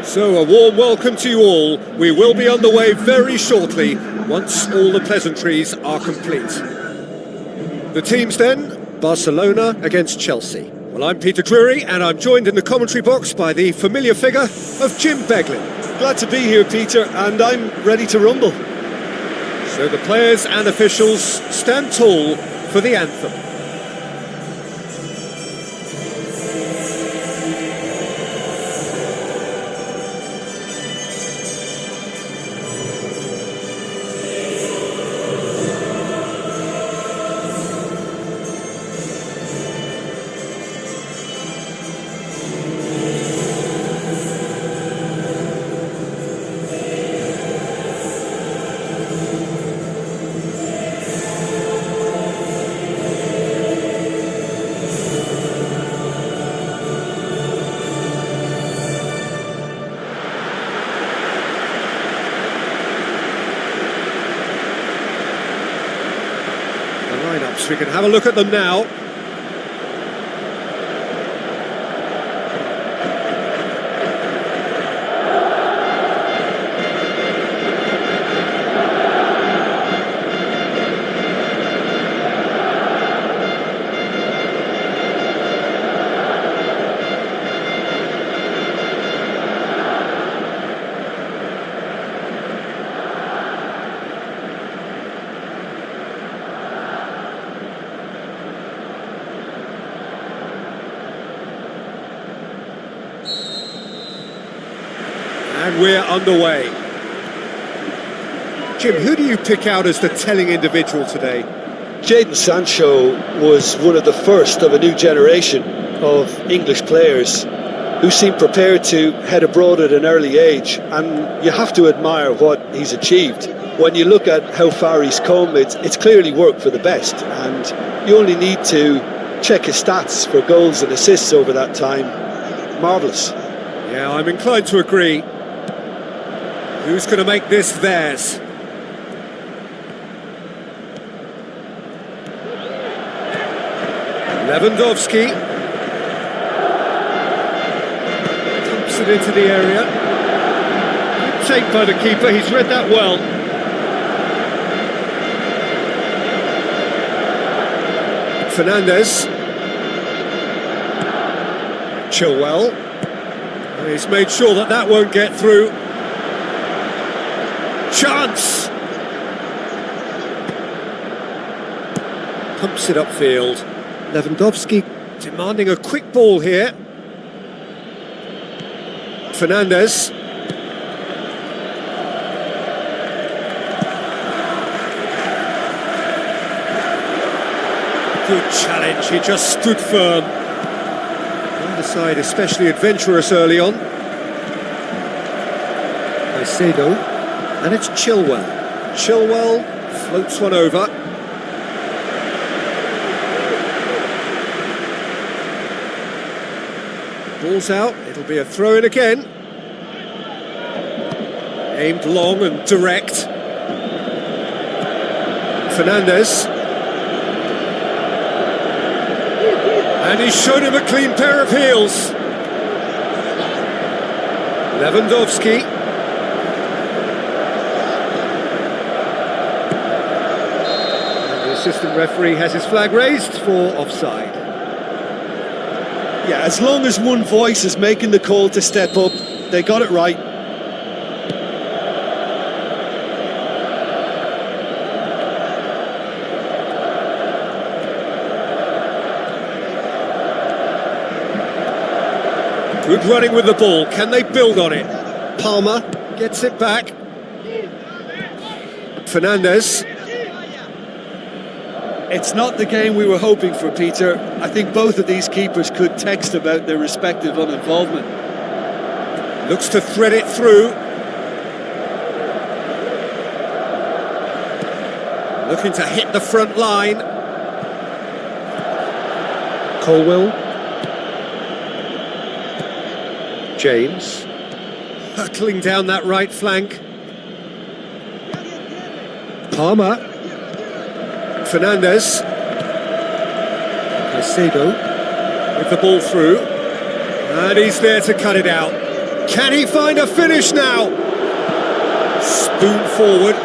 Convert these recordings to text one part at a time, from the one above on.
So a warm welcome to you all. We will be on the way very shortly, once all the pleasantries are complete. The teams then, Barcelona against Chelsea. Well, I'm Peter Drury, and I'm joined in the commentary box by the familiar figure of Jim Beglin. Glad to be here, Peter, and I'm ready to rumble. So the players and officials stand tall for the anthem. We can have a look at them now. And we're underway. Jim, who do you pick out as the telling individual today? Jadon Sancho was one of the first of a new generation of English players who seem prepared to head abroad at an early age, and you have to admire what he's achieved. When you look at how far he's come, it's clearly worked for the best, and you only need to check his stats for goals and assists over that time. Marvellous. Yeah, I'm inclined to agree. Who's going to make this theirs? Lewandowski dumps it into the area. Good take by the keeper, he's read that well. Fernandes. Chilwell. He's made sure that that won't get through. Chance! Pumps it upfield. Lewandowski demanding a quick ball here. Fernandes. Good challenge, he just stood firm. Neither side especially adventurous early on. Caicedo. And it's Chilwell. Chilwell floats one over. Ball's out, it'll be a throw-in again. Aimed long and direct. Fernandes. And he's shown him a clean pair of heels. Lewandowski. Assistant referee has his flag raised for offside. Yeah, as long as one voice is making the call to step up, they got it right. Good running with the ball, can they build on it? Palmer gets it back. Fernandes. It's not the game we were hoping for, Peter. I think both of these keepers could text about their respective uninvolvement. Looks to thread it through. Looking to hit the front line. Colwell. James. Hurtling down that right flank. Palmer. Fernandes. Caicedo with the ball through, and he's there to cut it out. Can he find a finish now? Spoon forward.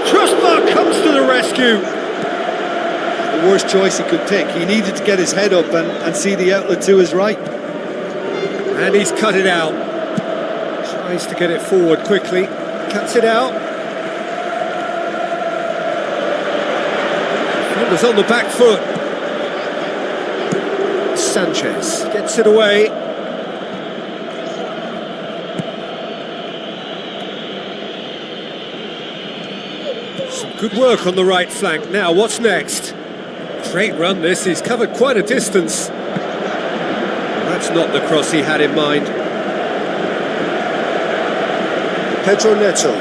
Crossbar comes to the rescue. The worst choice he could pick. He needed to get his head up and see the outlet to his right. And he's cut it out. Tries to get it forward quickly. Cuts it out. It was on the back foot. Sanchez gets it away. Some good work on the right flank. Now, what's next? Great run this, he's covered quite a distance. That's not the cross he had in mind. Pedro Neto.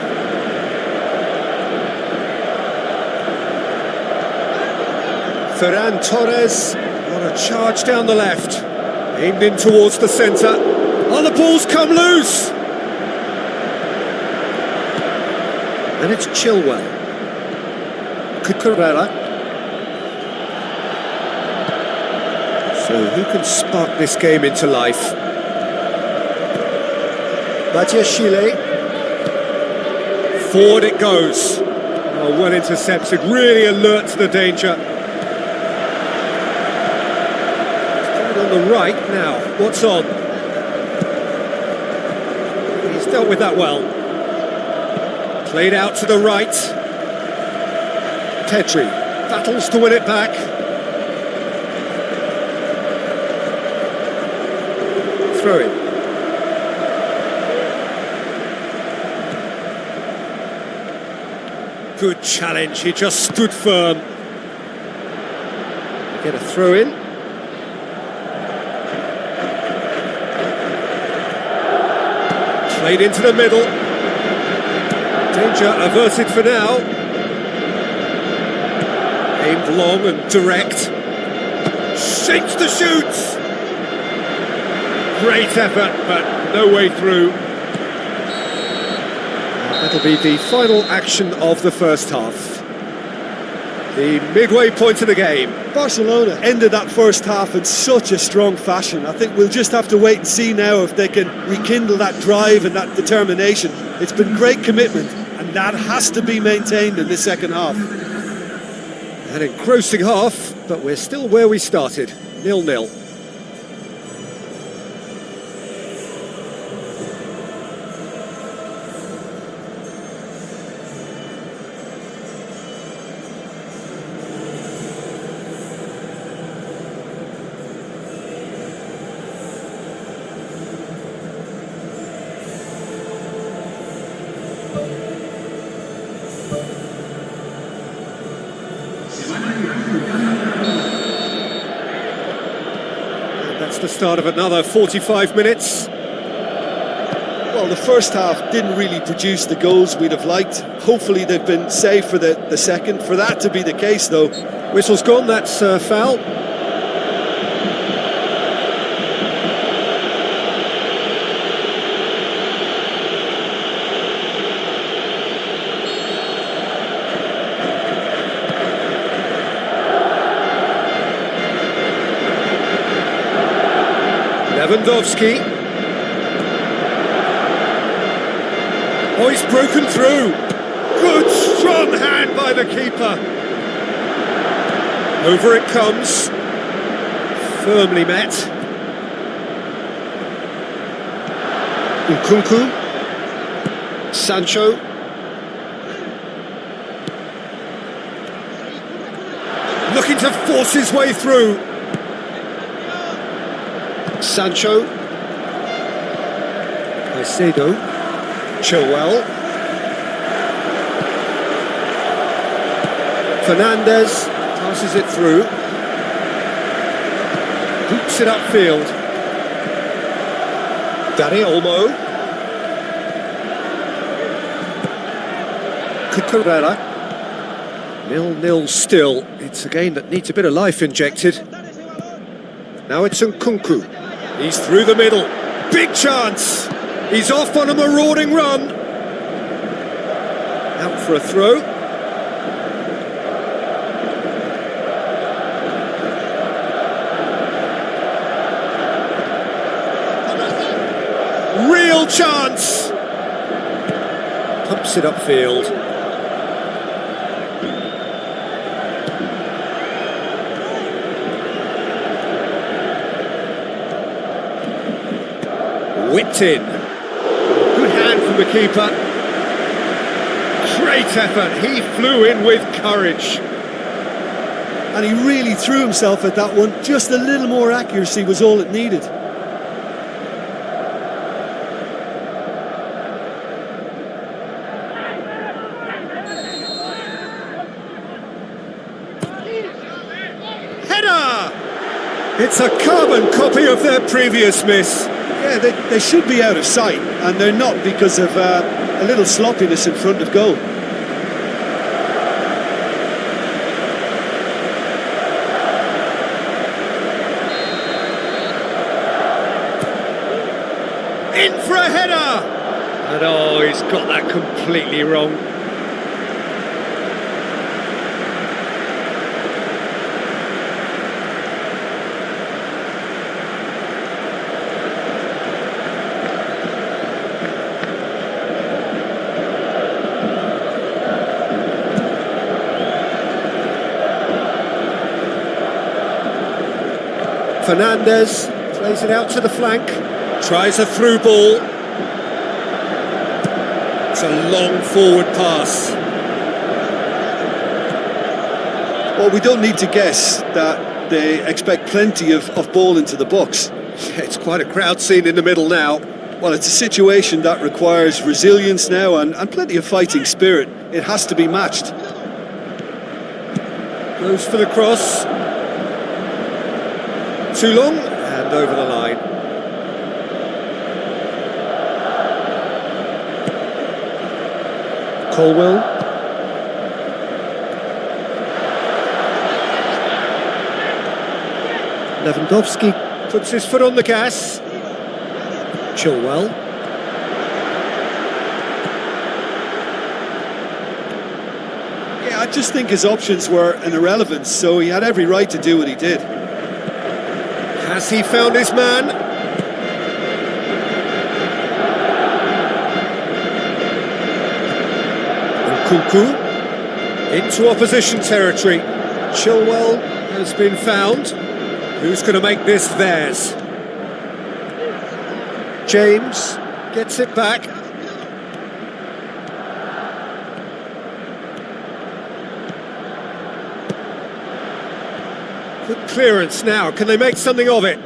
Ferran Torres, what a charge down the left. Aimed in towards the centre. Oh, the ball's come loose! And it's Chilwell. Cucurella. So who can spark this game into life? Badiashile. Forward it goes. Oh, well intercepted, really alert to the danger. On the right now, what's on? He's dealt with that well. Played out to the right. Pedri battles to win it back. Throw in. Good challenge, he just stood firm. They get a throw in. Played into the middle. Danger averted for now. Aimed long and direct. Shapes the shoots. Great effort, but no way through. That'll be the final action of the first half. The midway point of the game. Barcelona ended that first half in such a strong fashion. I think we'll just have to wait and see now if they can rekindle that drive and that determination. It's been great commitment, and that has to be maintained in the second half. An engrossing half, but we're still where we started, 0-0. That's the start of another 45 minutes. Well, the first half didn't really produce the goals we'd have liked. Hopefully they've been saved for the second. For that to be the case, though. Whistle's gone, that's foul. Lewandowski. Oh, he's broken through. Good, strong hand by the keeper. Over it comes. Firmly met. Nkunku. Sancho. Looking to force his way through. Sancho. Caicedo. Chilwell. Fernandez passes it through. Hoops it upfield. Dani Olmo. Cucurella. 0-0 still. It's a game that needs a bit of life injected. Now it's Nkunku. He's through the middle. Big chance. He's off on a marauding run. Out for a throw. Real chance! Pumps it upfield. Whipped in. Good hand from the keeper. Great effort. He flew in with courage. And he really threw himself at that one. Just a little more accuracy was all it needed. Header! It's a carbon copy of their previous miss. Yeah, they should be out of sight, and they're not because of a little sloppiness in front of goal. In for a header! And oh, he's got that completely wrong. Fernandez plays it out to the flank, tries a through ball. It's a long forward pass. Well, we don't need to guess that they expect plenty of ball into the box. It's quite a crowd scene in the middle now. Well, it's a situation that requires resilience now and plenty of fighting spirit. It has to be matched. Goes for the cross. Too long, and over the line. Colwell. Lewandowski puts his foot on the gas. Chilwell. Yeah, I just think his options were an irrelevance, so he had every right to do what he did. Has he found his man? Nkunku into opposition territory. Chilwell has been found. Who's going to make this theirs? James gets it back. Good clearance now. Can they make something of it?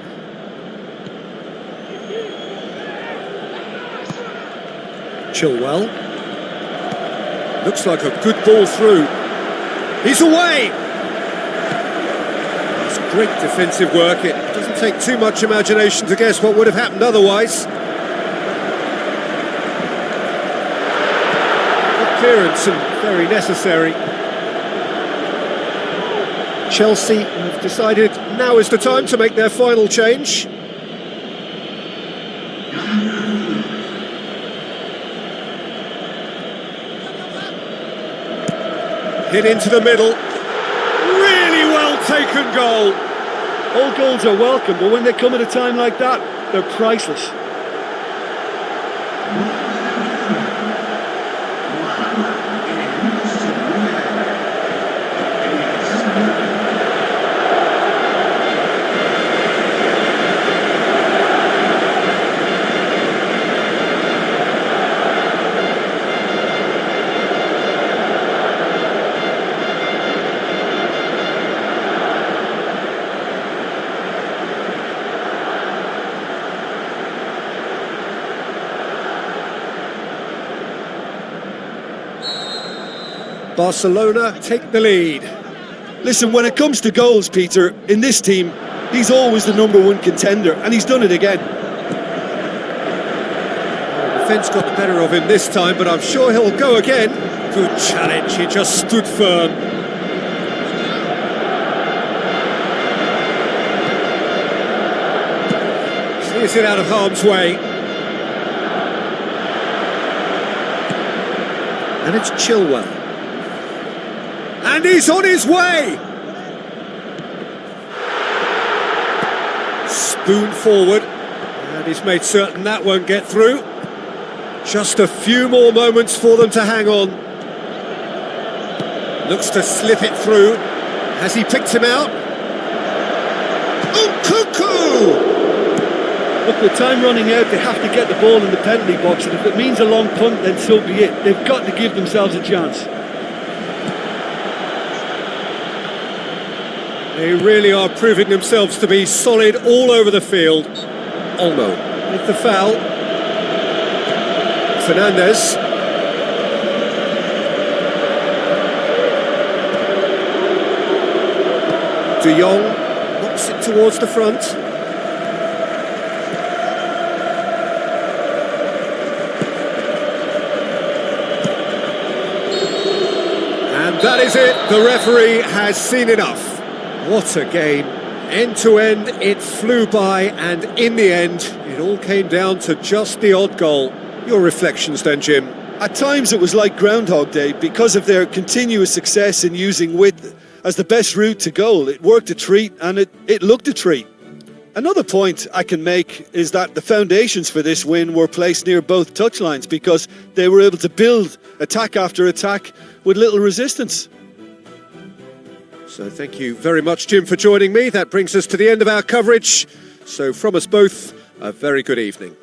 Chilwell. Looks like a good ball through. He's away! It's great defensive work. It doesn't take too much imagination to guess what would have happened otherwise. Good clearance and very necessary. Chelsea have decided now is the time to make their final change. Hit into the middle. Really well taken goal. All goals are welcome, but when they come at a time like that, they're priceless. Barcelona take the lead. Listen, when it comes to goals, Peter, in this team, he's always the #1 contender, and he's done it again. The defence got the better of him this time, but I'm sure he'll go again. Good challenge, he just stood firm. Clears it out of harm's way. And it's Chilwell. And he's on his way! Spoon forward. And He's made certain that won't get through. Just a few more moments for them to hang on. Looks to slip it through. Has he picked him out? Oh, Cuckoo! Look, with time running out, they have to get the ball in the penalty box, and if it means a long punt, then so be it. They've got to give themselves a chance. They really are proving themselves to be solid all over the field. Olmo with the foul. Fernandez. De Jong knocks it towards the front. And that is it. The referee has seen enough. What a game. End to end, it flew by, and in the end, it all came down to just the odd goal. Your reflections then, Jim? At times it was like Groundhog Day because of their continuous success in using width as the best route to goal. It worked a treat, and it looked a treat. Another point I can make is that the foundations for this win were placed near both touchlines because they were able to build attack after attack with little resistance. So thank you very much, Jim, for joining me. That brings us to the end of our coverage. So from us both, a very good evening.